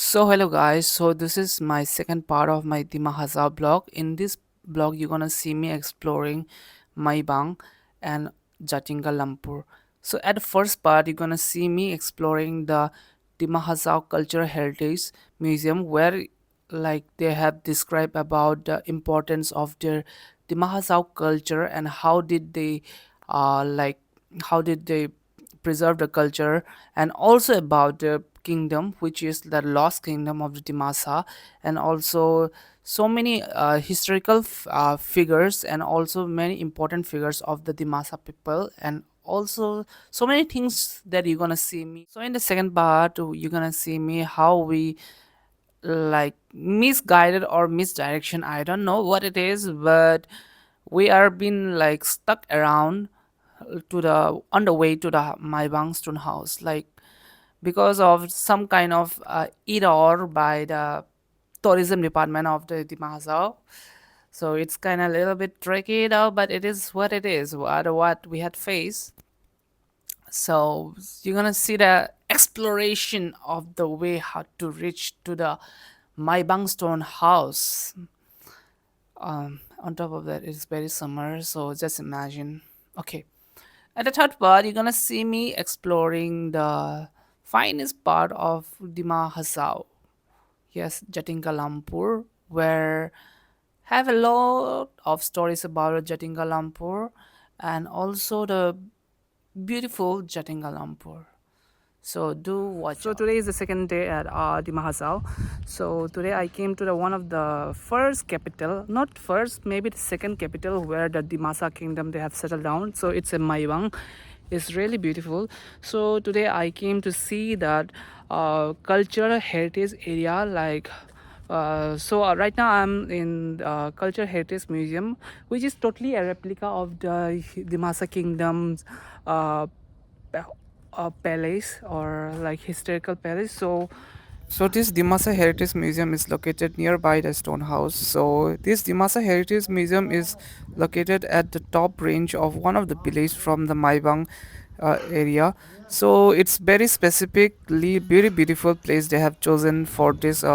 So hello guys, so this is my second part of my Dima Hasao blog. In this blog you're gonna see me exploring Maibang and Jatinga Lumpur. So at the first part you're gonna see me exploring the Dima Hasao Cultural Heritage Museum where they have described about the importance of their Dima Hasao culture and uh like how did they preserve the culture, and also about the kingdom which is the lost kingdom of the Dimasa, and also so many historical figures and also many important figures of the Dimasa people, and also so many things that you're gonna see me. So in the second part you're gonna see me how we misguided or misdirection, I don't know what it is, but we are being stuck around to the on the way to the Maibang stone house, because of some kind of error by the tourism department of the Dimasa. So it's kind of a little bit tricky now, but it is what it is, what we had faced. So you're gonna see the exploration of the way how to reach to the Maibang stone house. On top of that, it's very summer, so just imagine. Okay, at the third part, you're gonna see me exploring the finest part of Dima Hasao. Yes, Jatinga Lampur, where have a lot of stories about Jatinga Lampur and also the beautiful Jatinga Lampur. So do watch. So today is the second day at Dima Hasao. So today I came to the one of the first capital, not first, maybe the second capital where the Dimasa Kingdom they have settled down. So it's a Maibang. It's really beautiful. So today I came to see that cultural heritage area right now I'm in Cultural Heritage Museum, which is totally a replica of the Dimasa Kingdom's uh, palace, or like historical palace. So this Dimasa Heritage Museum is located nearby the stone house. So this Dimasa Heritage Museum is located at the top range of one of the villages from the Maibang area. So it's very specifically very beautiful place they have chosen for this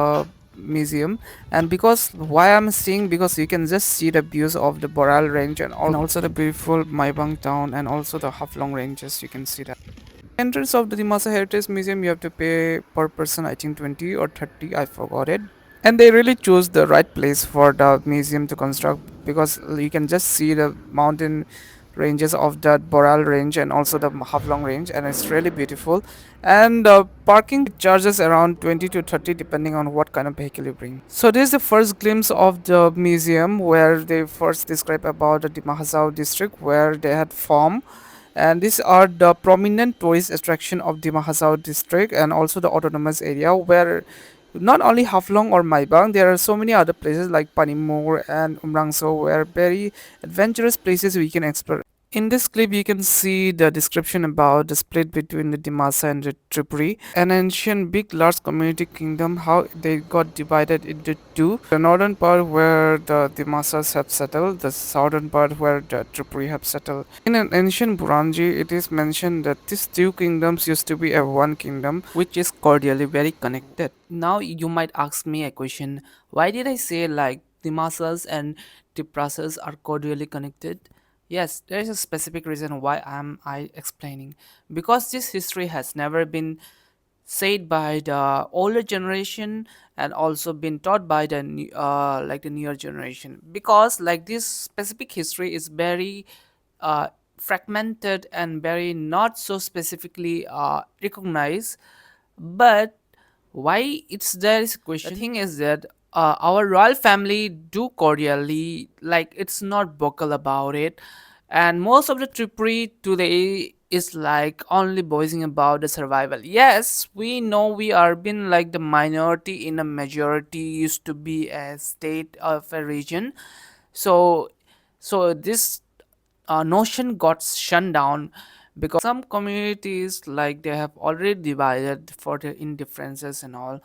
museum. And because why I'm seeing, because you can just see the views of the Boral range and also the beautiful Maibang town and also the Haflong ranges, you can see that. Entrance of the Dimasa Heritage Museum, you have to pay per person, I think 20 or 30, I forgot it. And they really chose the right place for the museum to construct, because you can just see the mountain ranges of the Boral range and also the Haflong range, and it's really beautiful. And parking charges around 20 to 30 depending on what kind of vehicle you bring. So this is the first glimpse of the museum where they first describe about the Dima Hasao district where they had formed, and these are the prominent tourist attraction of Dima Hasao district and also the autonomous area, where not only Haflong or Maibang, there are so many other places like Panimur and Umrangso, where very adventurous places we can explore. In this clip, you can see the description about the split between the Dimasa and the Tripuri, an ancient big large community kingdom, how they got divided into two. The northern part where the Dimasas have settled, the southern part where the Tripuri have settled. In an ancient Burangi, it is mentioned that these two kingdoms used to be a one kingdom, which is cordially very connected. Now you might ask me a question, why did I say Dimasas and Tiprasas are cordially connected? Yes, there is a specific reason why I explaining, because this history has never been said by the older generation and also been taught by the the newer generation, because this specific history is very uh, fragmented and very not so specifically recognized. But why it's there is a question. The thing is that our royal family do cordially, it's not vocal about it, and most of the Tripuri today is only voicing about the survival. Yes, we know we are being the minority in a majority used to be a state of a region. So so this notion got shut down because some communities they have already divided for their indifferences and all.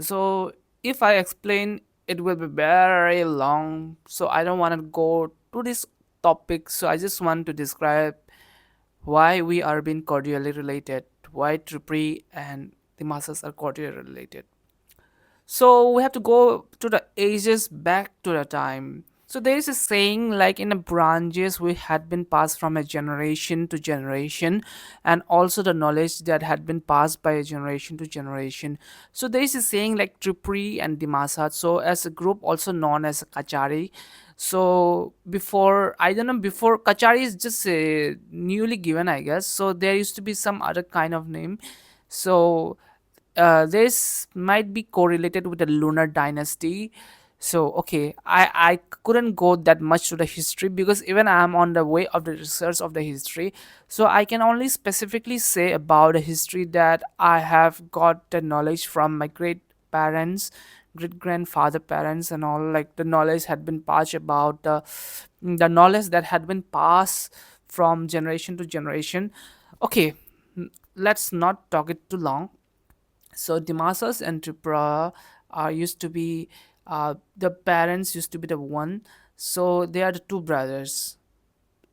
So if I explain, it will be very long, so I don't want to go to this topic. So I just want to describe why we are being cordially related, why Tripuri and the masses are cordially related. So we have to go to the ages back to the time. So there is a saying like in the branches we had been passed from a generation to generation, and also the knowledge that had been passed by a generation to generation. So there is a saying like Tripuri and Dimasa. So as a group also known as Kachari. So before, I don't know, before Kachari is just newly given, I guess. So there used to be some other kind of name. So this might be correlated with the lunar dynasty. So okay, I couldn't go that much to the history because even I'm on the way of the research of the history. So I can only specifically say about the history that I have got the knowledge from my great parents, great grandfather parents and all. Like the knowledge had been passed about the knowledge that had been passed from generation to generation. Okay, let's not talk it too long. So Dimasas and Tripura used to be, the parents used to be the one. So they are the two brothers.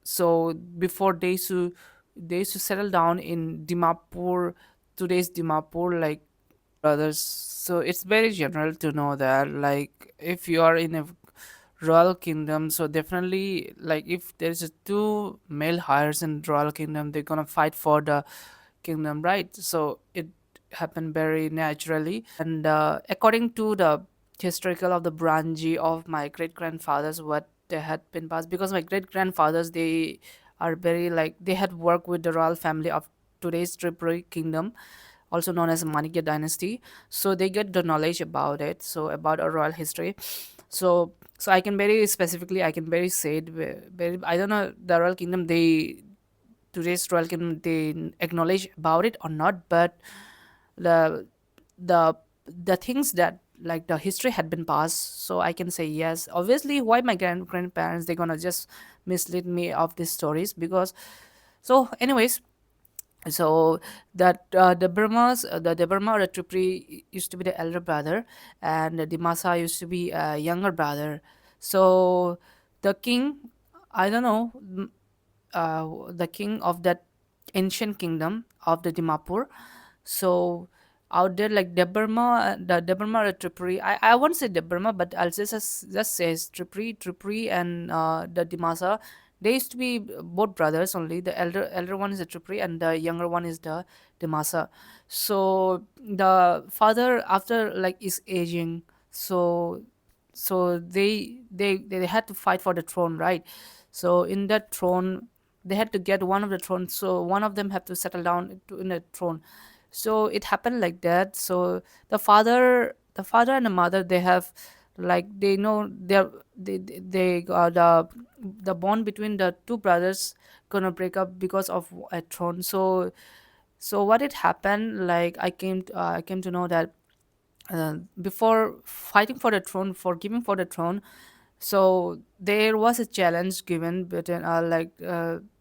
So before they used to settle down in Dimapur, today's Dimapur, like brothers. So it's very general to know that, like, if you are in a royal kingdom, so definitely, like, if there's a two male heirs in royal kingdom, they're gonna fight for the kingdom, right? So it happened very naturally. And according to the historical of the branji of my great grandfathers, what they had been passed, because my great grandfathers, they are very, like, they had worked with the royal family of today's Tripuri kingdom, also known as Manikya dynasty. So they get the knowledge about it, so about our royal history. So I can very specifically, I can very say it very, I don't know the royal kingdom, they, today's royal kingdom, they acknowledge about it or not, but the the the things that, like, the history had been passed, so I can say yes. Obviously, why my grandparents, they're gonna just mislead me of these stories, because, so anyways, so that the Burma or the Tripuri used to be the elder brother, and the Dimasa used to be a younger brother. So the king, I don't know, the king of that ancient kingdom of the Dimapur. So out there, like the Burma or Tripuri, I won't say Burma, but I'll just say Tripuri and the Dimasa. They used to be both brothers only. The elder one is the Tripuri, and the younger one is the Dimasa. So the father, after, like, is aging, so they had to fight for the throne, right? So in that throne, they had to get one of the thrones, so one of them had to settle down in a throne. So it happened like that. So the father and the mother, they have, like, they know they got the bond between the two brothers gonna break up because of a throne. So what it happened, like, I came to know that before fighting for the throne, for giving for the throne, so there was a challenge given between,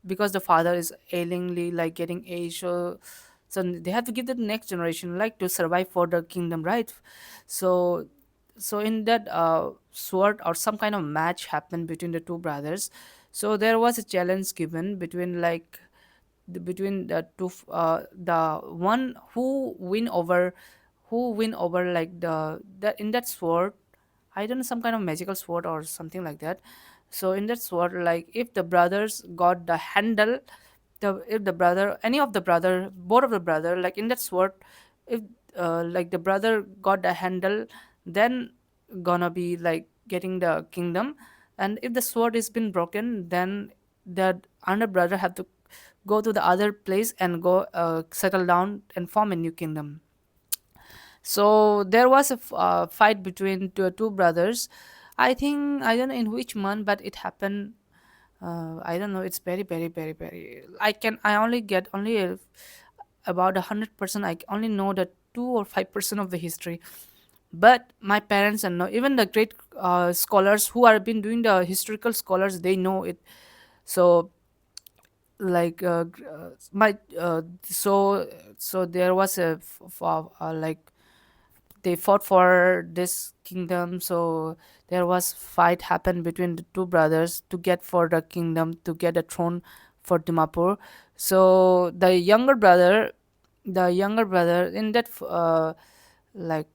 because the father is ailingly, like, getting age. So they have to give the next generation, like, to survive for the kingdom, right? So so in that sword or some kind of match happened between the two brothers. So there was a challenge given between, like, between the two, the one who win over, like, the in that sword. I don't know, some kind of magical sword or something like that. So in that sword, like, if the brothers got the handle, the if the brother, any of the brother, both of the brother, like, in that sword, if like, the brother got the handle, then gonna be, like, getting the kingdom. And if the sword is been broken, then the other brother have to go to the other place and go settle down and form a new kingdom. So there was a fight between two brothers. I think, I don't know in which month, but it happened. I don't know. It's very, very, very, very. I only get only about 100%. I only know the 2 or 5% of the history. But my parents and even the great scholars who have been doing the historical scholars, they know it. So, like, my so there was like, they fought for this kingdom. So there was fight happened between the two brothers to get for the kingdom, to get a throne for Dimapur. So the younger brother in that like,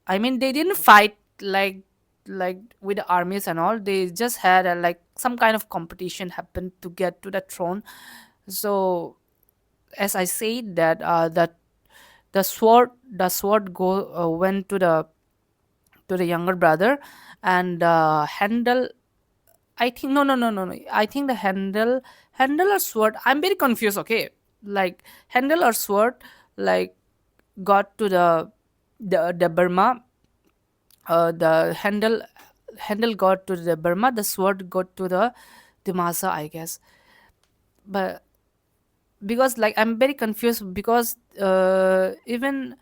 I mean, they didn't fight like with the armies and all. They just had a, like some kind of competition happened to get to the throne. So as I said that that the sword go went to the younger brother, and handle. I think no. I think the handle or sword. I'm very confused. Okay, like handle or sword, like got to the Burma. The handle got to the Burma. The sword got to the Dimasa, I guess. But because like I'm very confused because even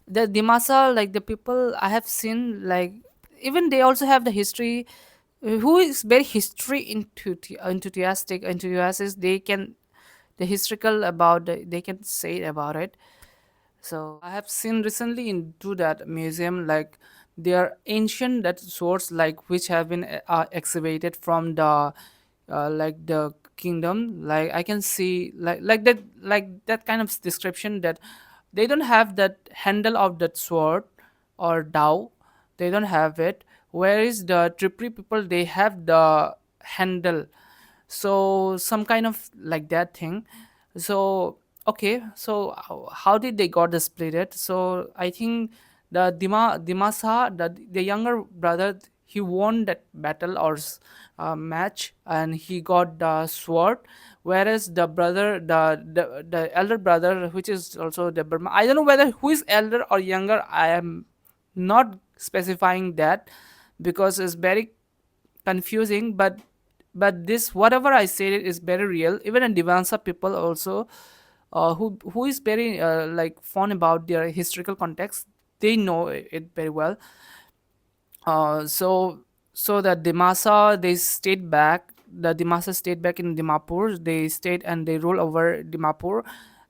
the Dimasa, like the people I have seen, like even they also have the history. Who is very history enthusiastic, they can the historical about they can say about it. So I have seen recently into that museum, like their ancient that swords, like which have been excavated from the like the kingdom. Like I can see like that kind of description that they don't have that handle of that sword or dao. They don't have it. Whereas the Tripuri people, they have the handle. So some kind of like that thing. So okay, so how did they got the split it? So I think the Dimasa, the younger brother, he won that battle or match, and he got the sword. Whereas the brother, the elder brother, which is also the Burma, I don't know whether who is elder or younger. I am not specifying that because it's very confusing, but this whatever I said it is very real. Even in Divansa people also, who is very like fond about their historical context, they know it very well. So the Dimasa, they stayed back. The Dimasa stayed back in Dimapur. They stayed and they ruled over Dimapur,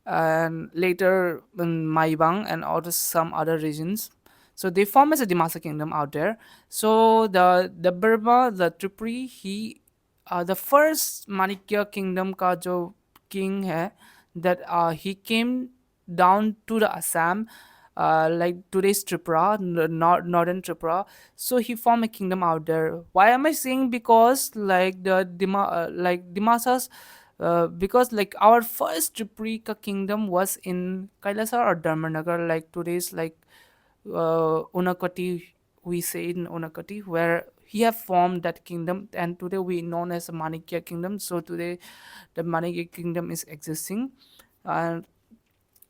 and later in Maibang and also some other regions. So they form as a Dimasa Kingdom out there. So the Burma, the Tripuri, he the first Manikya Kingdom का जो king है, that he came down to the Assam, like today's Tripura, northern Tripura. So he formed a kingdom out there. Why am I saying? Because like like Dimasas, because like our first Tripurika kingdom was in Kailasa or Dharmanagar, like today's like Unakoti. We say in Unakoti, where he have formed that kingdom, and today we known as the Manikya kingdom. So today the Manikya kingdom is existing, and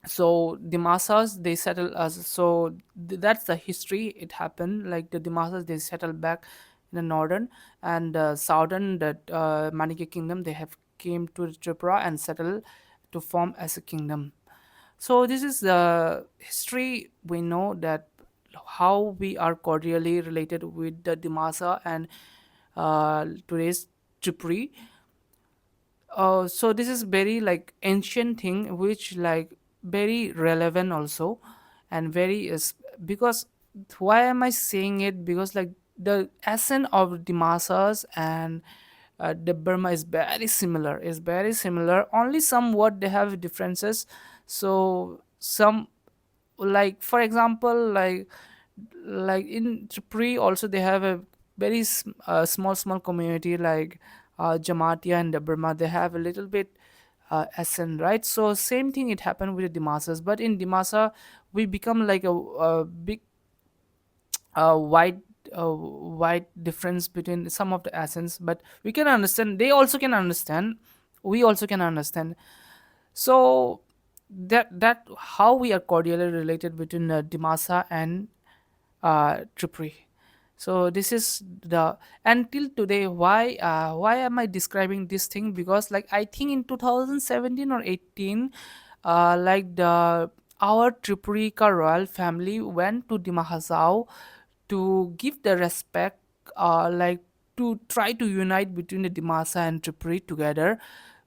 so Dimasas they settle us. So that's the history. It happened like the Dimasas they settled back in the northern and southern that Manikya kingdom. They have came to Tripura and settled to form as a kingdom. So this is the history. We know that how we are cordially related with the Dimasa and today's Tripuri. So this is very like ancient thing which like very relevant also, and very is because why am I saying it? Because like the essence of the Masas and the Burma is very similar, only somewhat they have differences. So some, like for example, like in Tripuri also they have a very small community like Jamatia and the Burma. They have a little bit SN, right? So same thing it happened with the Dimasas, but in Dimasa we become like a big wide wide difference between some of the essence, but we can understand, they also can understand, we also can understand. So that how we are cordially related between Dimasa and Tripuri. So this is the, until today, why am I describing this thing? Because like I think in 2017 or 18, like the our Tripurika royal family went to Dima Hasao to give the respect, like to try to unite between the Dimasa and Tripuri together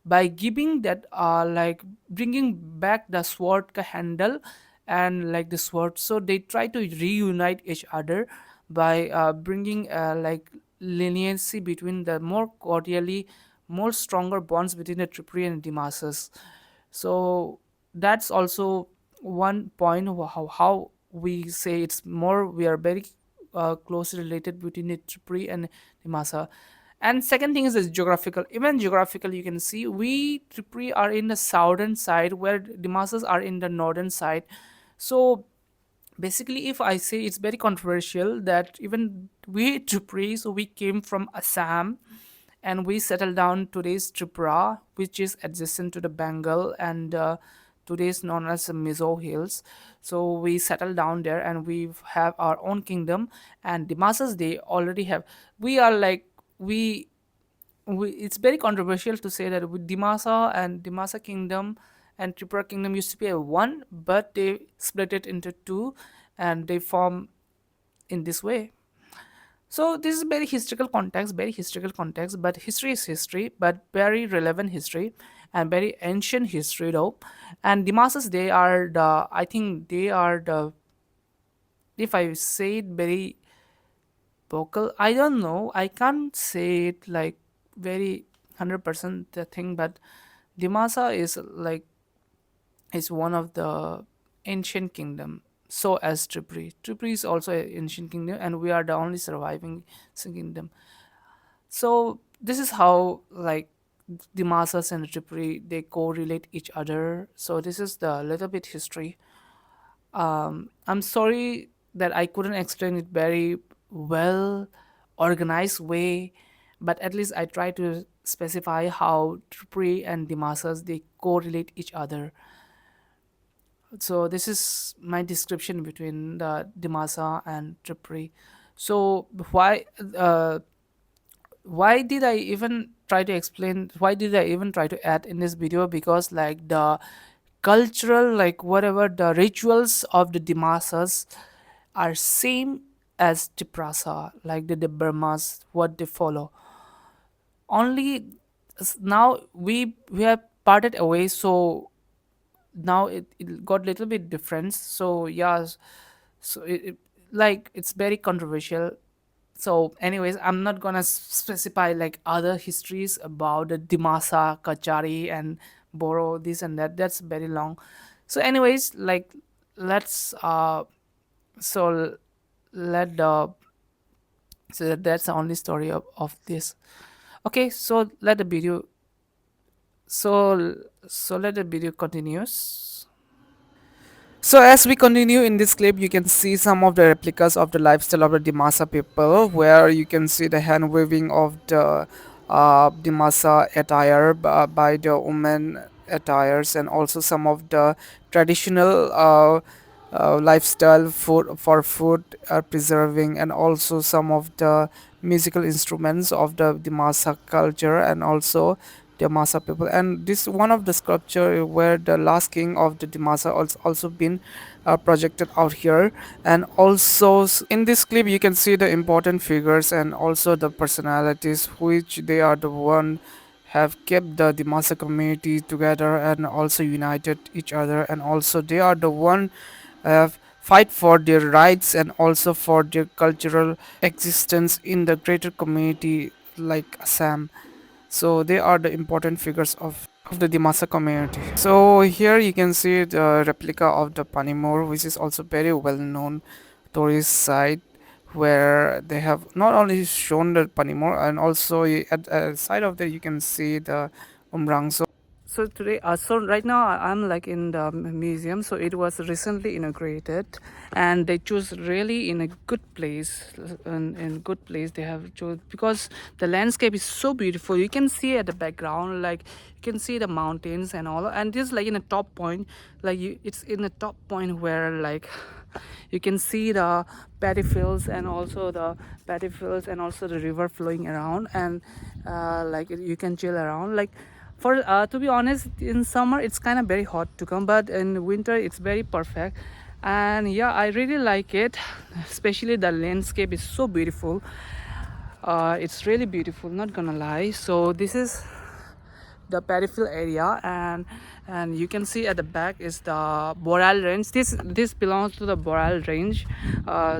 by giving that like bringing back the sword ka handle and like the sword. So they try to reunite each other by bringing like leniency between the more cordially, more stronger bonds between the Tripuri and Dimasas. So that's also one point how we say it's more, we are very closely related between the Tripuri and Dimasa. And second thing is this geographical. Even geographical, you can see we Tripuri are in the southern side, where Dimasas are in the northern side. So basically, if I say, it's very controversial that even we Tripuri, so we came from Assam and we settled down today's Tripura, which is adjacent to the Bengal and today's known as the Mizo Hills. So we settled down there and we have our own kingdom. And the masses, they already have. We are like we. It's very controversial to say that with Dimasa and Dimasa Kingdom and Tripura Kingdom used to be a one, but they split it into two, and they form in this way. So this is very historical context, but history is history, but very relevant history and very ancient history though. And the masses, they are the, I think they are the, if I say it very vocal, I don't know, I can't say it like very 100% the thing, but Dimasa is like, is one of the ancient kingdom. So as Tripuri. Tripuri is also an ancient kingdom, and we are the only surviving kingdom. So this is how like the Masas and the Tripuri, they correlate each other. So this is the little bit history. I'm sorry that I couldn't explain it very well organized way, but at least I try to specify how Tripuri and the Masas, they correlate each other. So this is my description between the Dimasa and Tripuri. So why did I even try to explain, why did I even try to add in this video? Because like the cultural, like whatever the rituals of the Dimasas are same as Tiprasa, like the Burmas, what they follow. Only now we have parted away, so now it got little bit different. So yeah, so like it's very controversial. So anyways, I'm not gonna specify like other histories about the Dimasa, Kachari and Boro, this and that, that's very long. So anyways, like let's so let the, so that's the only story of this. Okay, so let the video, so let the video continues. So as we continue in this clip, you can see some of the replicas of the lifestyle of the Dimasa people, where you can see the hand waving of the Dimasa attire by the women attires, and also some of the traditional lifestyle food for food are preserving, and also some of the musical instruments of the Dimasa culture, and also Dimasa people. And this one of the sculpture where the last king of the Dimasa also been projected out here. And also in this clip you can see the important figures and also the personalities which they are the one have kept the Dimasa community together and also united each other, and also they are the one have fight for their rights and also for their cultural existence in the greater community like Assam. So they are the important figures of the Dimasa community. So here you can see the replica of the Panimur, which is also very well known tourist site, where they have not only shown the Panimur, and also at the side of there you can see the Umrang. So today, so right now I'm like in the museum. So it was recently inaugurated, and they choose really in a good place. In good place they have chose, because the landscape is so beautiful. You can see at the background, like you can see the mountains and all. And this like in a top point, like it's in the top point where like you can see the paddy fields and also the river flowing around, and like you can chill around like for to be honest, in summer it's kind of very hot to come, but in winter it's very perfect. And yeah, I really like it, especially the landscape is so beautiful. It's really beautiful, not gonna lie. So this is the peripheral area, and you can see at the back is the Boreal range. This belongs to the Boreal range.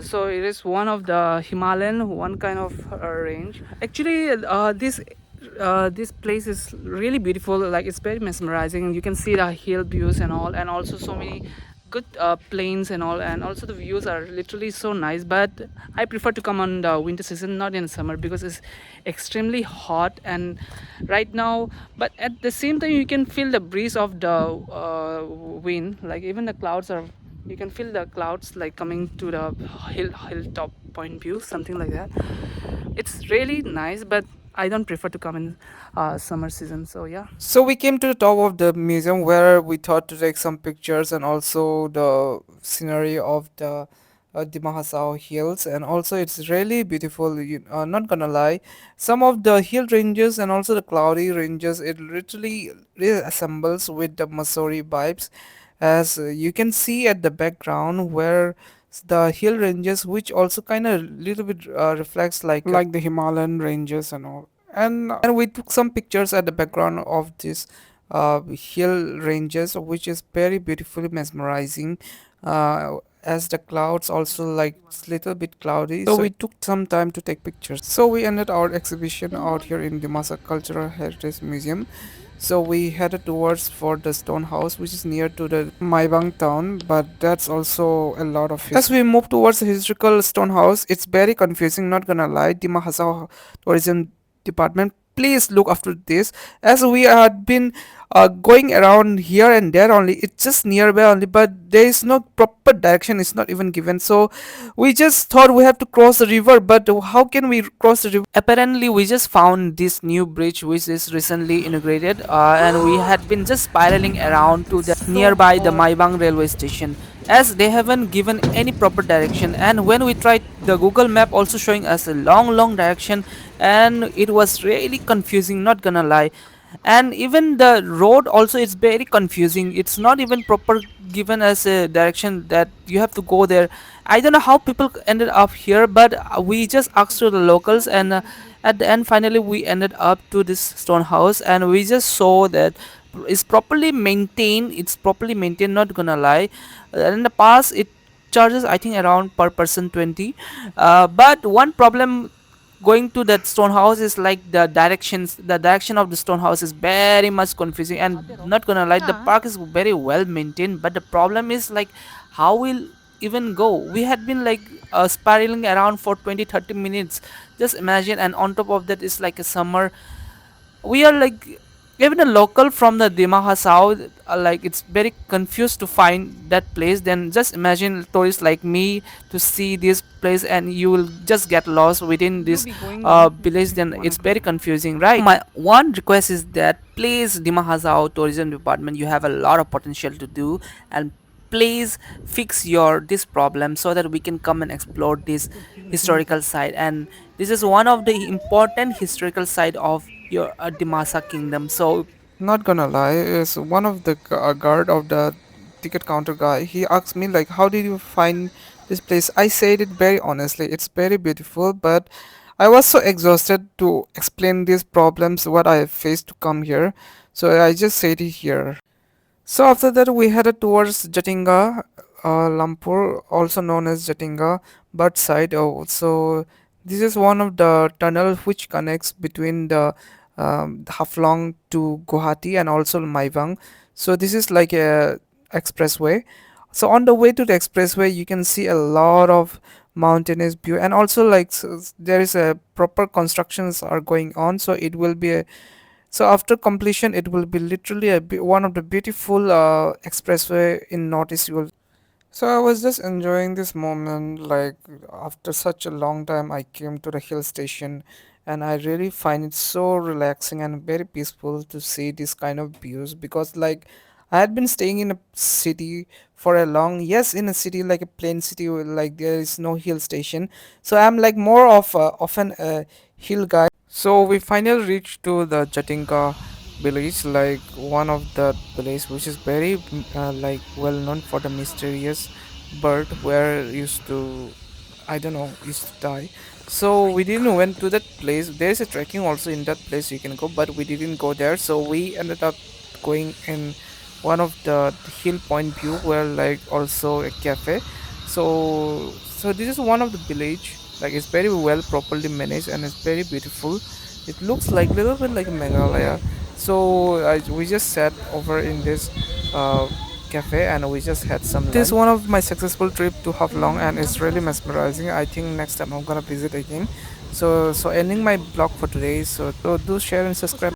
So it is one of the Himalayan one kind of range. Actually, this place is really beautiful. Like it's very mesmerizing. You can see the hill views and all, and also so many good plains and all, and also the views are literally so nice. But I prefer to come on the winter season, not in summer, because it's extremely hot and right now. But at the same time, you can feel the breeze of the wind, like even the clouds are, you can feel the clouds like coming to the hilltop point view, something like that. It's really nice, but I don't prefer to come in summer season. So yeah. So we came to the top of the museum where we thought to take some pictures and also the scenery of the Dima Hasao hills, and also it's really beautiful. Not gonna lie, some of the hill ranges and also the cloudy ranges, it literally reassembles with the Missouri vibes, as you can see at the background where the hill ranges, which also kind of little bit reflects like the Himalayan ranges and all. And we took some pictures at the background of this hill ranges, which is very beautifully mesmerizing, as the clouds also like it's little bit cloudy, so we took some time to take pictures. So we ended our exhibition out here in Dimasa Cultural Heritage Museum. So we headed towards for the stone house, which is near to the Maibang town, but that's also a lot of history. As we move towards the historical stone house, it's very confusing, not gonna lie. Dima Hasao Tourism Department, please look after this, as we had been going around here and there only. It's just nearby only, but there is no proper direction. It's not even given. So we just thought we have to cross the river, but how can we cross the river? Apparently, we just found this new bridge which is recently inaugurated, and we had been just spiraling around to the nearby the Maibang railway station, as they haven't given any proper direction. And when we tried the Google map also showing us a long direction, and it was really confusing, not gonna lie. And even the road also is very confusing, it's not even proper given as a direction that you have to go there. I don't know how people ended up here, but we just asked to the locals, and at the end finally we ended up to this stone house, and we just saw that it's properly maintained, not gonna lie. In the past it charges I think around per person 20, but one problem going to that stone house is like the direction of the stone house is very much confusing. And not gonna lie, the park is very well maintained, but the problem is like how we'll even go. We had been like spiraling around for 20-30 minutes, just imagine. And on top of that is like a summer. We are like, even a local from the Dima Hasao, like it's very confused to find that place. Then just imagine tourists like me to see this place, and you will just get lost within this village. Then it's very confusing, right? My one request is that please, Dima Hasao tourism department, you have a lot of potential to do, and please fix your this problem so that we can come and explore this historical site. And this is one of the important historical site of your Dimasa Kingdom. So Not gonna lie, is one of the guard of the ticket counter guy. He asked me like, "How did you find this place?" I said it very honestly. It's very beautiful, but I was so exhausted to explain these problems what I have faced to come here, so I just said it here. So after that, we headed towards Jatinga, Lampur, also known as Jatinga, but side. So this is one of the tunnel which connects between the Haflong to Guwahati and also Maibang. So this is like a expressway. So on the way to the expressway, you can see a lot of mountainous view, and also like there is a proper constructions are going on. So it will be a, so after completion, it will be literally one of the beautiful expressway in Northeast. You will. So I was just enjoying this moment. Like after such a long time, I came to the hill station, and I really find it so relaxing and very peaceful to see this kind of views, because like I had been staying in a city for a long, yes, in a city like a plain city where, like there is no hill station. So I'm like more of often a hill guy. So we finally reached to the Jatinka village, like one of the village which is very like well known for the mysterious bird where used to, I don't know, used to die. So we didn't went to that place. There's a trekking also in that place you can go, but we didn't go there. So we ended up going in one of the hill point view where like also a cafe. So this is one of the village. Like it's very well properly managed and it's very beautiful. It looks like little bit like Meghalaya. So we just sat over in this cafe and we just had some lunch. This is one of my successful trip to Long, and it's really mesmerizing. I think next time I'm gonna visit again. So ending my blog for today. So do share and subscribe.